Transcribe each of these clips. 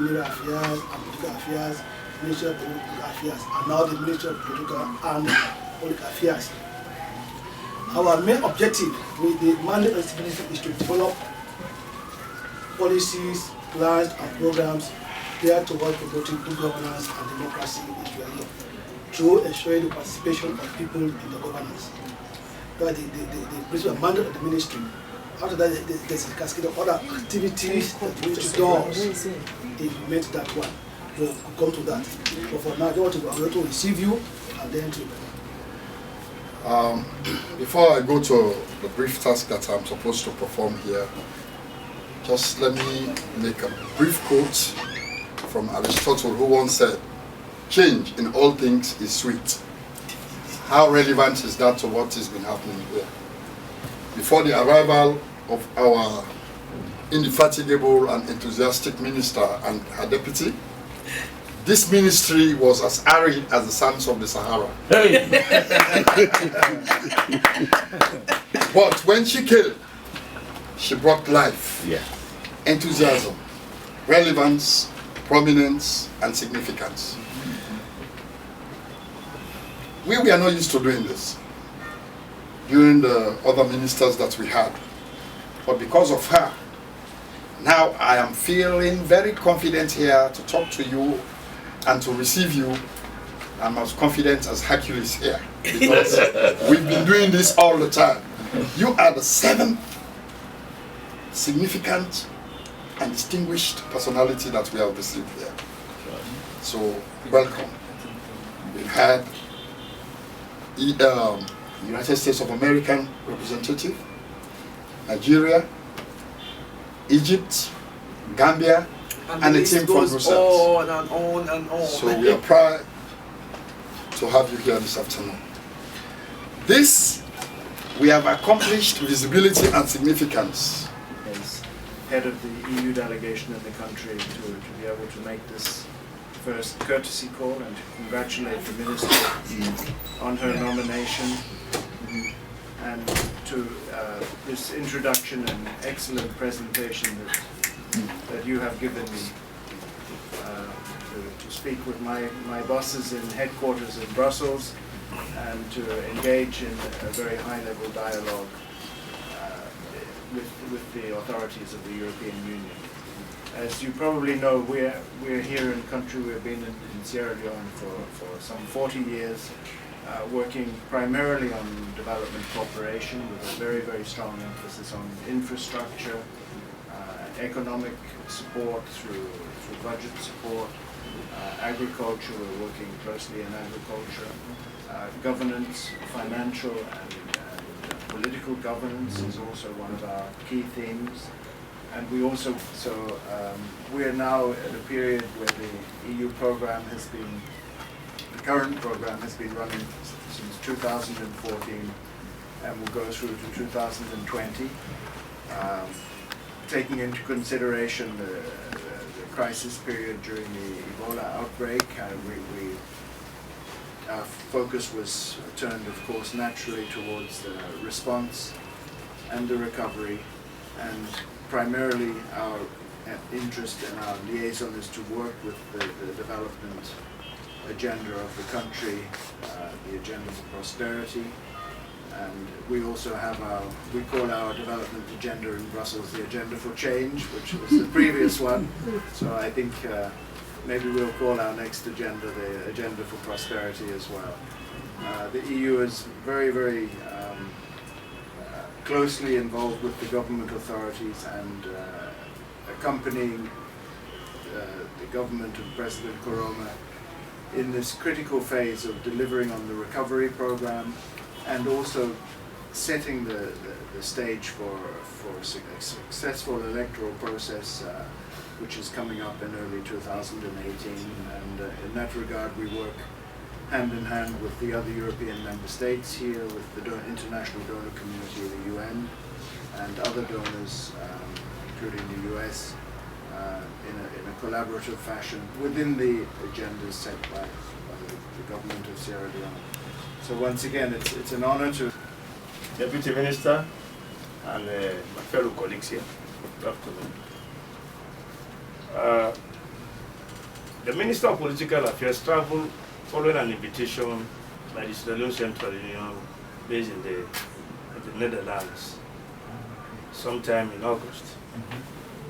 Mineral Affairs and Political Affairs, Ministry of Political Affairs, and now the Ministry of Political and Political Affairs. Our main objective with the mandate of this ministry is to develop policies, plans, and programs geared towards promoting good governance and democracy in Israel through ensuring the participation of people in the governance. That's the principal mandate of the ministry. After that, there's a cascade of other activities that the ministry does to implement that one. So we'll come to that. But for now, I want to receive you and then to. Before I go to the brief task that I'm supposed to perform here, just let me make a brief quote from Aristotle, who once said, "Change in all things is sweet." How relevant is that to what has been happening here? Before the arrival of our indefatigable and enthusiastic minister and her deputy, this ministry was as arid as the sands of the Sahara. Hey. But when she came, she brought life, enthusiasm, relevance, prominence, and significance. We are not used to doing this during the other ministers that we had. But because of her, now I am feeling very confident here to talk to you and to receive you. I'm as confident as Hercules here, because we've been doing this all the time. You are the seventh significant and distinguished personality that we have received here. So, welcome. We've had United States of American representative, Nigeria, Egypt, Gambia, and a team from Brussels. On and on and on. So we are proud to have you here this afternoon. This we have accomplished visibility and significance. As head of the EU delegation in the country, to be able to make this first courtesy call and to congratulate the minister on her nomination, and to this introduction and excellent presentation that you have given me to speak with my bosses in headquarters in Brussels and to engage in a very high-level dialogue with the authorities of the European Union. As you probably know, we're here in country. We've been in Sierra Leone for some 40 years, working primarily on development cooperation with a very, very strong emphasis on infrastructure, economic support through budget support, agriculture. We're working closely in agriculture, governance, financial and political governance is also one of our key themes. And we also, we're now at a period where the EU program has been, the current program has been running since 2014 and will go through to 2020, taking into consideration the crisis period during the Ebola outbreak. Our focus was turned, of course, naturally towards the response and the recovery, and primarily our interest and our liaison is to work with the development agenda of the country, the agenda for prosperity, and we also have we call our development agenda in Brussels the agenda for change, which was the previous one. So I think maybe we'll call our next agenda the agenda for prosperity as well. The EU is very, very closely involved with the government authorities and accompanying the government of President Koroma in this critical phase of delivering on the recovery program and also setting the stage for a successful electoral process which is coming up in early 2018, and in that regard we work hand in hand with the other European member states here, with the international donor community, the UN, and other donors, including the US, in a collaborative fashion within the agendas set by the government of Sierra Leone. So once again, it's an honor to... Deputy Minister and my fellow colleagues here, good afternoon. The Minister of Political Affairs traveled following an invitation by the Sierra Leone Central Union based in the Netherlands sometime in August.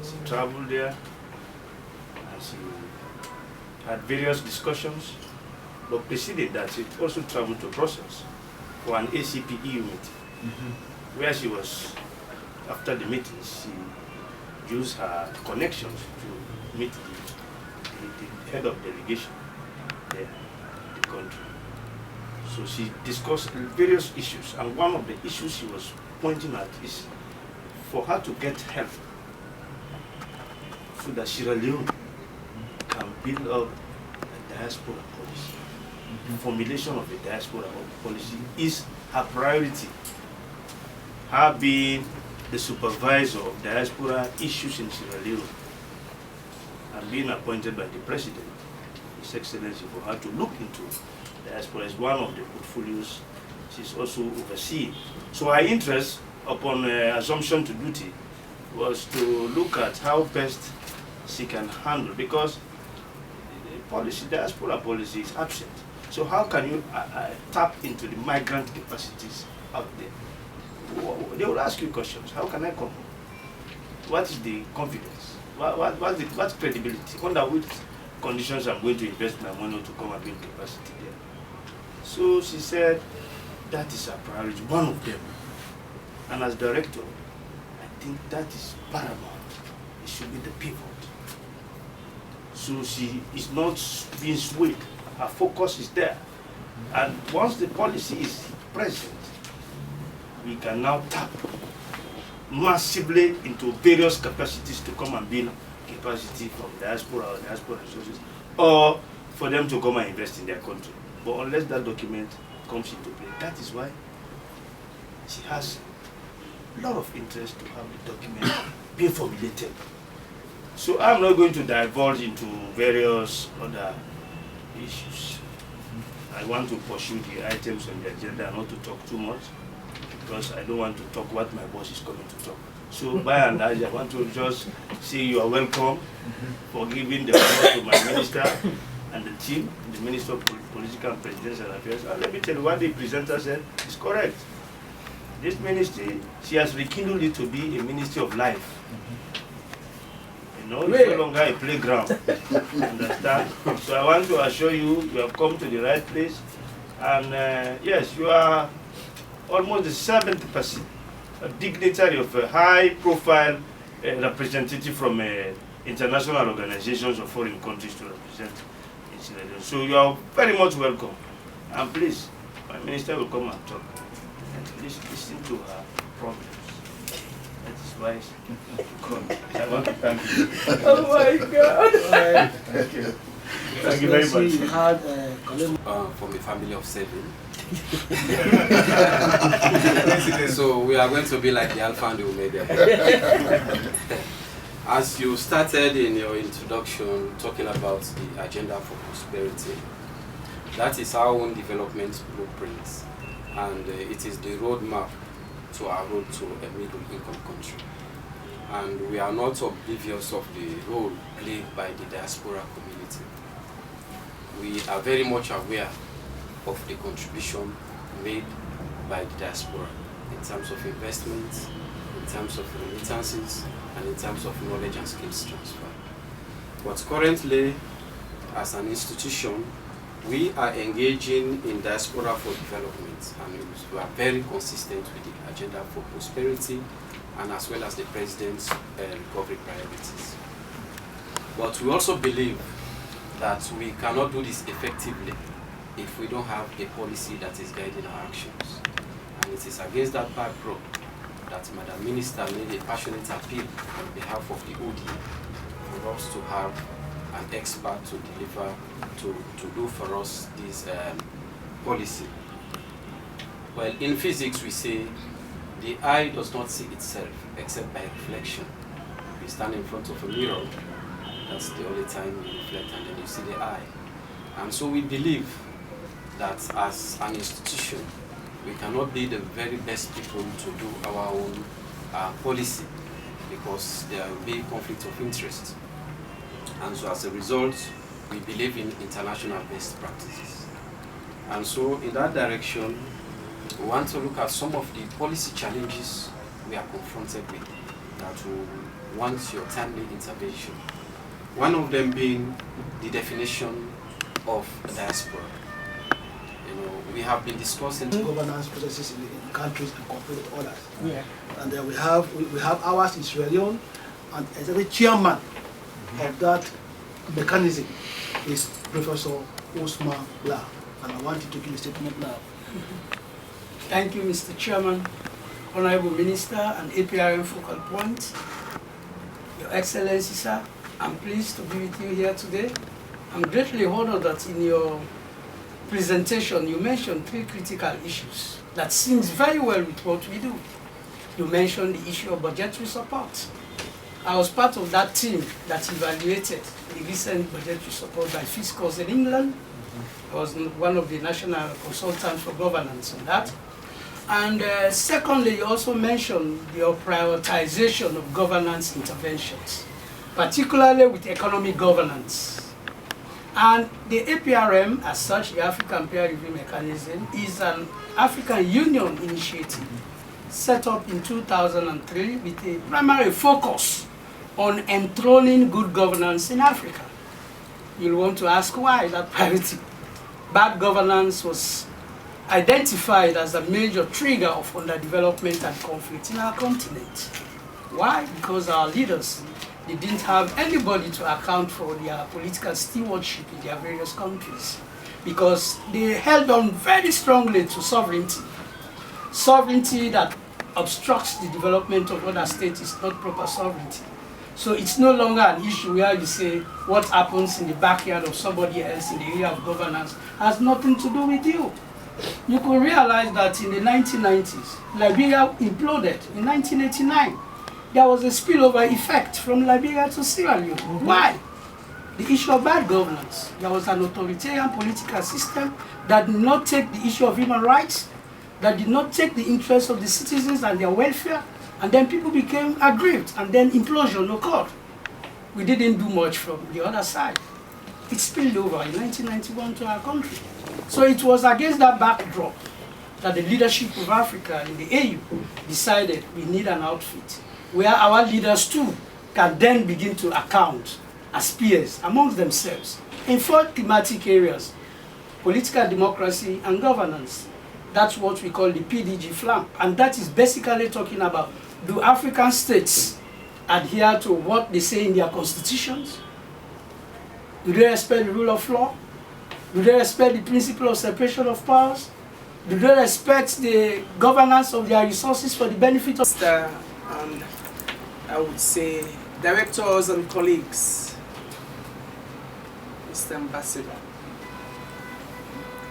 She traveled there and she had various discussions, but preceding that she also traveled to Brussels for an ACP EU meeting, where she was, after the meeting, she used her connections to meet the head of delegation there in the country. So she discussed various issues, and one of the issues she was pointing at is for her to get help so that Sierra Leone can build up a diaspora policy. The formulation of a diaspora policy is her priority. Her being the supervisor of diaspora issues in Sierra Leone and being appointed by the president, His Excellency, for her to look into diaspora is one of the portfolios she's also overseeing. So her interest, upon assumption to duty, was to look at how best she can handle, because the policy, diaspora policy is absent. So how can you tap into the migrant capacities out there? They will ask you questions. How can I come? What is the confidence? What's credibility? Under which conditions I'm going to invest my money to come and build capacity there? So she said that is her priority, one of them. And as director, I think that is paramount. It should be the pivot. So she is not being swayed. Her focus is there. And once the policy is present, we can now tap massively into various capacities to come and build capacity from diaspora or diaspora resources, or for them to come and invest in their country. But unless that document comes into play, that is why she has a lot of interest to have the document being formulated. So I'm not going to divulge into various other issues. I want to pursue the items on the agenda, not to talk too much, because I don't want to talk what my boss is coming to talk. So by and large, I want to just say you are welcome for giving the floor to my minister and the team, the Minister of Political and Presidential Affairs. And let me tell you what the presenter said is correct. This ministry, she has rekindled it to be a ministry of life. You know, it's no longer a playground. Understand? So I want to assure you, you have come to the right place. And yes, you are almost the 70% dignitary of a high-profile representative from international organizations or foreign countries to represent in Sierra Leone. So you are very much welcome. And please, my minister will come and talk and listen to her problems. That is why she come. I want to thank you. Oh my God! Thank you. Thank you very much. You had from a family of 7. So we are going to be like the Alpha and the Omega. As you started in your introduction talking about the agenda for prosperity, that is our own development blueprint, and it is the roadmap to our road to a middle-income country. And we are not oblivious of the role played by the diaspora community. We are very much aware of the contribution made by the diaspora in terms of investments, in terms of remittances, and in terms of knowledge and skills transfer. But currently, as an institution, we are engaging in diaspora for development, and we are very consistent with the agenda for prosperity and as well as the President's recovery priorities. But we also believe that we cannot do this effectively if we don't have a policy that is guiding our actions. And it is against that backdrop that Madam Minister made a passionate appeal on behalf of the ODA for us to have an expert to deliver, to do for us this policy. Well, in physics we say the eye does not see itself except by reflection. If you stand in front of a mirror, that's the only time you reflect, and then you see the eye. And so we believe that as an institution, we cannot be the very best people to do our own policy, because there will be conflict of interest. And so as a result, we believe in international best practices. And so in that direction, we want to look at some of the policy challenges we are confronted with that we want your timely intervention. One of them being the definition of diaspora. You know, we have been discussing governance processes in countries and compared with others. Yeah. And then we have ours in Sierra Leone, and as the chairman of that mechanism is Professor Osman La. And I want you to give a statement now. Thank you, Mr. Chairman, Honorable Minister and APRM Focal Point. Your Excellency, sir, I'm pleased to be with you here today. I'm greatly honored that in your presentation you mentioned 3 critical issues that seems very well with what we do. You mentioned the issue of budgetary support. I was part of that team that evaluated the recent budgetary support by fiscals in England. I was one of the national consultants for governance on that. And secondly, you also mentioned the prioritization of governance interventions, particularly with economic governance. And the APRM, as such, the African Peer Review Mechanism, is an African Union initiative set up in 2003 with a primary focus on enthroning good governance in Africa. You'll want to ask why that priority. Bad governance was identified as a major trigger of underdevelopment and conflict in our continent. Why? Because our leaders, they didn't have anybody to account for their political stewardship in their various countries, because they held on very strongly to sovereignty. Sovereignty that obstructs the development of other states is not proper sovereignty. So it's no longer an issue where you say what happens in the backyard of somebody else in the area of governance has nothing to do with you. You could realize that in the 1990s, Liberia imploded. In 1989, there was a spillover effect from Liberia to Sierra Leone. Why? The issue of bad governance. There was an authoritarian political system that did not take the issue of human rights, that did not take the interests of the citizens and their welfare, and then people became aggrieved, and then implosion occurred. We didn't do much from the other side. It spilled over in 1991 to our country. So it was against that backdrop that the leadership of Africa in the AU decided we need an outfit where our leaders too can then begin to account as peers amongst themselves in 4 thematic areas: political democracy and governance. That's what we call the PDG flank, and that is basically talking about, do African states adhere to what they say in their constitutions? Do they respect the rule of law? Do they respect the principle of separation of powers? Do they respect the governance of their resources for the benefit of... I would say, directors and colleagues, Mr. Ambassador,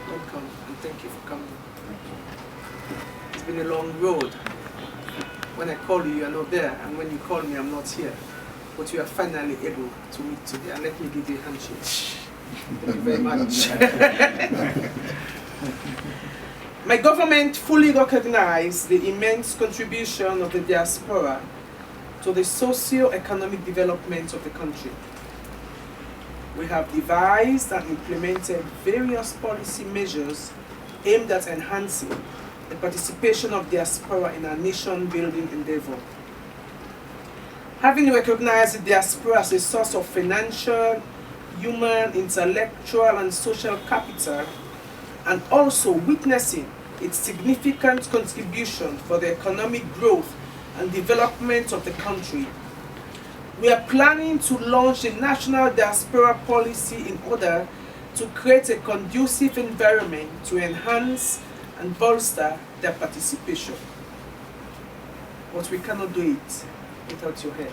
welcome and thank you for coming. It's been a long road. When I call you, you are not there, and when you call me, I'm not here. But you are finally able to meet today, and let me give you a handshake. Thank you very much. My government fully recognizes the immense contribution of the diaspora to the socio-economic development of the country. We have devised and implemented various policy measures aimed at enhancing the participation of diaspora in our nation-building endeavor. Having recognized the diaspora as a source of financial, human, intellectual, and social capital, and also witnessing its significant contribution for the economic growth and development of the country, we are planning to launch a national diaspora policy in order to create a conducive environment to enhance and bolster their participation. But we cannot do it without your help.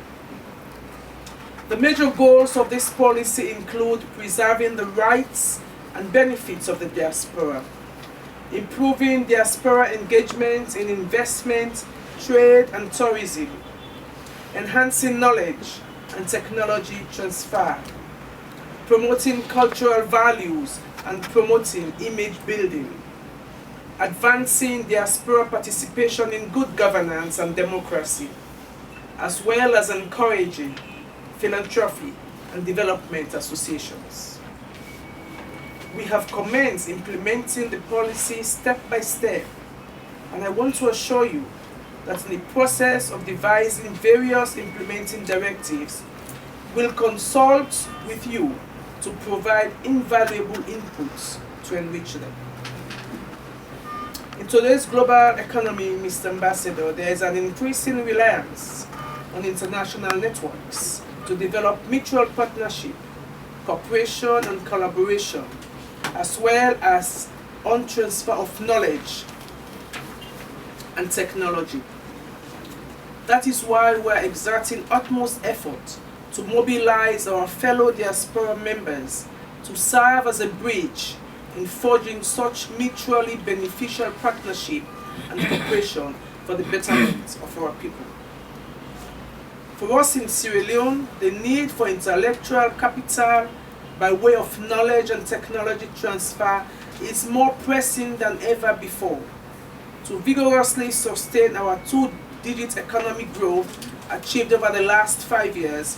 The major goals of this policy include preserving the rights and benefits of the diaspora, improving diaspora engagement in investment, trade and tourism, enhancing knowledge and technology transfer, promoting cultural values and promoting image building, advancing diaspora participation in good governance and democracy, as well as encouraging philanthropy and development associations. We have commenced implementing the policy step by step, and I want to assure you that in the process of devising various implementing directives, we'll consult with you to provide invaluable inputs to enrich them. In today's global economy, Mr. Ambassador, there is an increasing reliance on international networks to develop mutual partnership, cooperation and collaboration, as well as on transfer of knowledge and technology. That is why we are exerting utmost effort to mobilize our fellow diaspora members to serve as a bridge in forging such mutually beneficial partnership and cooperation for the betterment of our people. For us in Sierra Leone, the need for intellectual capital by way of knowledge and technology transfer is more pressing than ever before to vigorously sustain our two-digit economic growth achieved over the last 5 years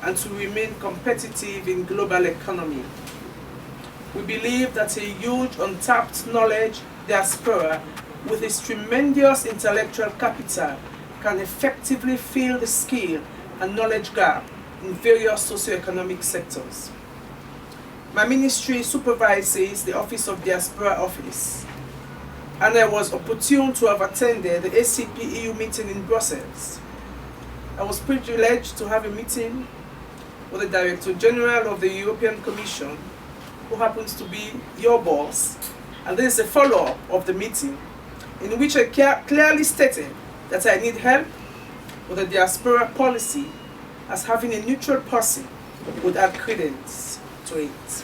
and to remain competitive in global economy. We believe that a huge untapped knowledge diaspora with its tremendous intellectual capital can effectively fill the skill and knowledge gap in various socioeconomic sectors. My ministry supervises the Office of Diaspora Office, and I was opportune to have attended the ACP EU meeting in Brussels. I was privileged to have a meeting with the Director General of the European Commission, who happens to be your boss, and this is a follow-up of the meeting in which I clearly stated that I need help with the diaspora policy, as having a neutral person would add credence to it.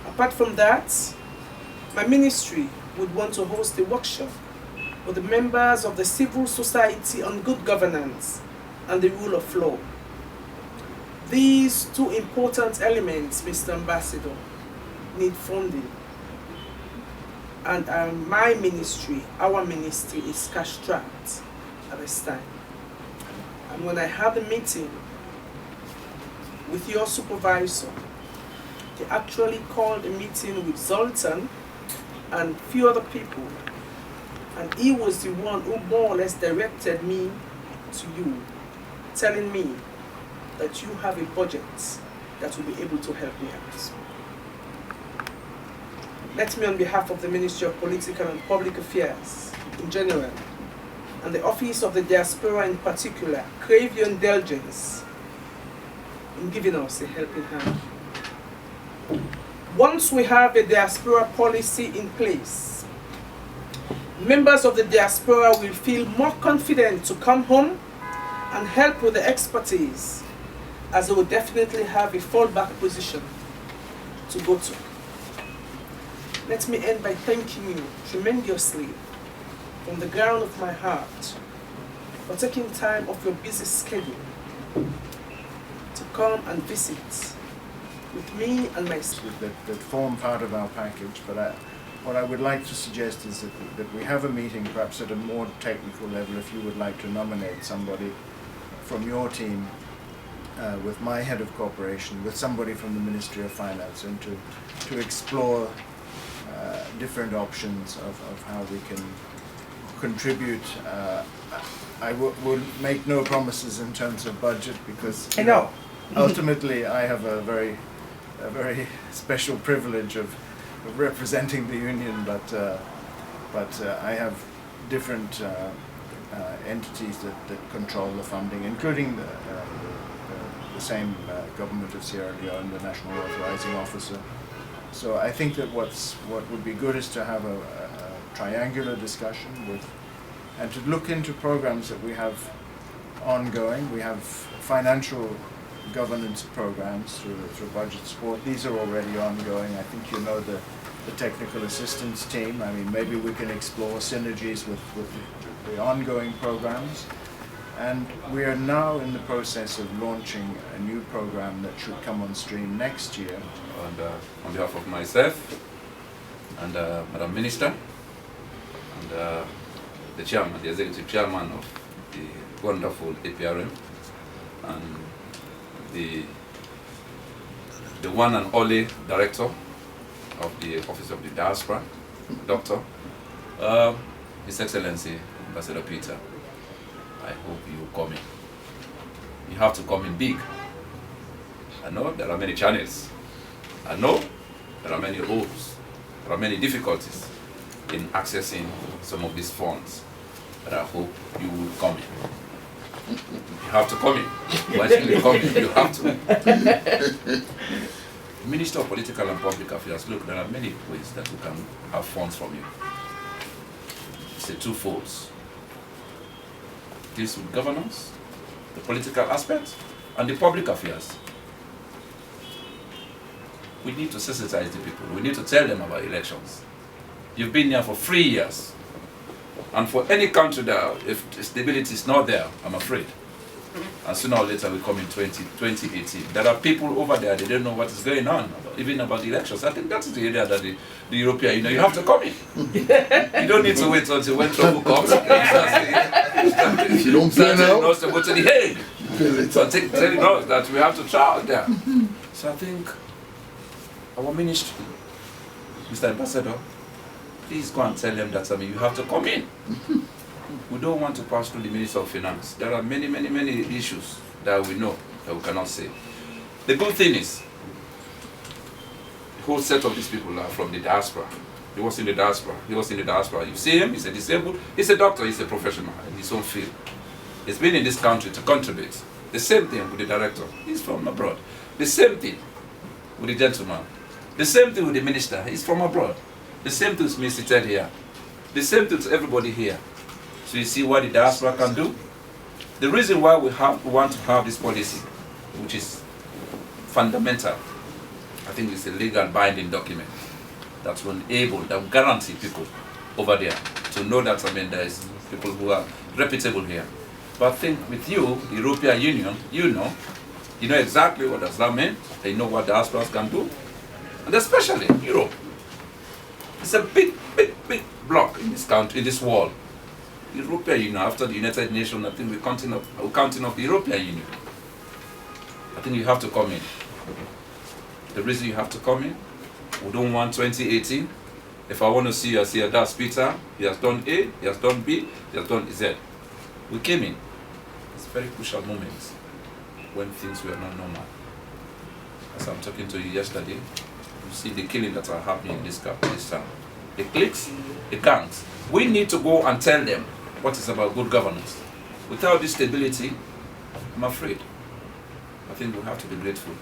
Apart from that, my ministry would want to host a workshop with the members of the civil society on good governance and the rule of law. These two important elements, Mr. Ambassador, need funding. And my ministry, our ministry, is cash-strapped at this time. And when I had a meeting with your supervisor, they actually called a meeting with Zoltan and a few other people, and he was the one who more or less directed me to you, telling me that you have a budget that will be able to help me out. Let me, on behalf of the Ministry of Political and Public Affairs in general, and the Office of the Diaspora in particular, crave your indulgence in giving us a helping hand. Once we have a diaspora policy in place, members of the diaspora will feel more confident to come home and help with the expertise, as they will definitely have a fallback position to go to. Let me end by thanking you tremendously from the ground of my heart for taking time off your busy schedule to come and visit with me and my staff. That form part of our package, but what I would like to suggest is that we have a meeting perhaps at a more technical level, if you would like to nominate somebody from your team with my head of cooperation, with somebody from the Ministry of Finance, and to explore different options of how we can contribute. I will make no promises in terms of budget, because I know. Ultimately I have a very special privilege of representing the union, but I have different entities that control the funding, including the same government of Sierra Leone, the National Authorizing Officer. So I think that what would be good is to have a triangular discussion and to look into programs that we have ongoing. We have financial governance programs through budget support. These are already ongoing. I think you know the technical assistance team. I mean, maybe we can explore synergies with the ongoing programs. And we are now in the process of launching a new program that should come on stream next year. And on behalf of myself and Madam Minister and the chairman, the executive chairman of the wonderful APRM, and the one and only director of the Office of the Diaspora, Doctor, His Excellency, Ambassador Peter, I hope you come in. You have to come in big. I know there are many channels. I know there are many holes. There are many difficulties in accessing some of these funds. But I hope you will come in. You have to come in. Why should you come in? You have to. Minister of Political and Public Affairs, look, there are many ways that we can have funds from you. It's a two-fold. It deals with governance, the political aspect, and the public affairs. We need to sensitize the people. We need to tell them about elections. You've been here for 3 years. And for any country that, if stability is not there, I'm afraid, and sooner or later we come in 2018. There are people over there, they don't know what is going on, even about the elections. I think that is the area that the European, you have to come in. You don't need to wait until when trouble comes. If you don't play now, us to go to the Hague. So telling us that we have to try out there. So I think our ministry, Mr. Ambassador, please go and tell them that you have to come in. We don't want to pass through the Minister of Finance. There are many, many, many issues that we know that we cannot say. The good thing is, the whole set of these people are from the diaspora. He was in the diaspora. He was in the diaspora. You see him, he's a disabled, he's a doctor, he's a professional in his own field. He's been in this country to contribute. The same thing with the director. He's from abroad. The same thing with the gentleman. The same thing with the minister. He's from abroad. The same thing with me seated here. The same thing to everybody here. So you see what the diaspora can do? The reason why we want to have this policy, which is fundamental, I think it's a legal binding document that will enable, that will guarantee people over there to know that there is people who are reputable here. But I think with you, the European Union, you know exactly what does that mean. They know what diasporas can do, and especially Europe. It's a big, big, big block in this country, in this world. European Union, after the United Nations, I think we're counting up the European Union. I think you have to come in. The reason you have to come in, we don't want 2018. If I want to see you, I see that's Peter, he has done A, he has done B, he has done Z. We came in. It's a very crucial moment when things were not normal. As I'm talking to you yesterday, you see the killing that are happening in this town. The cliques, the gangs. We need to go and tell them what is about good governance. Without this stability, I'm afraid, I think we have to be grateful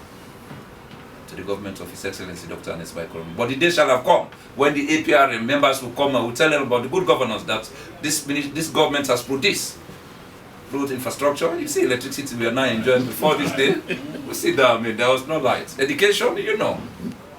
to the government of His Excellency Dr. Anes Baikorum. But the day shall have come when the APRM members will come and will tell them about the good governance that this government has produced. Road infrastructure, you see electricity we are now enjoying before this day. We see that there was no light. Education,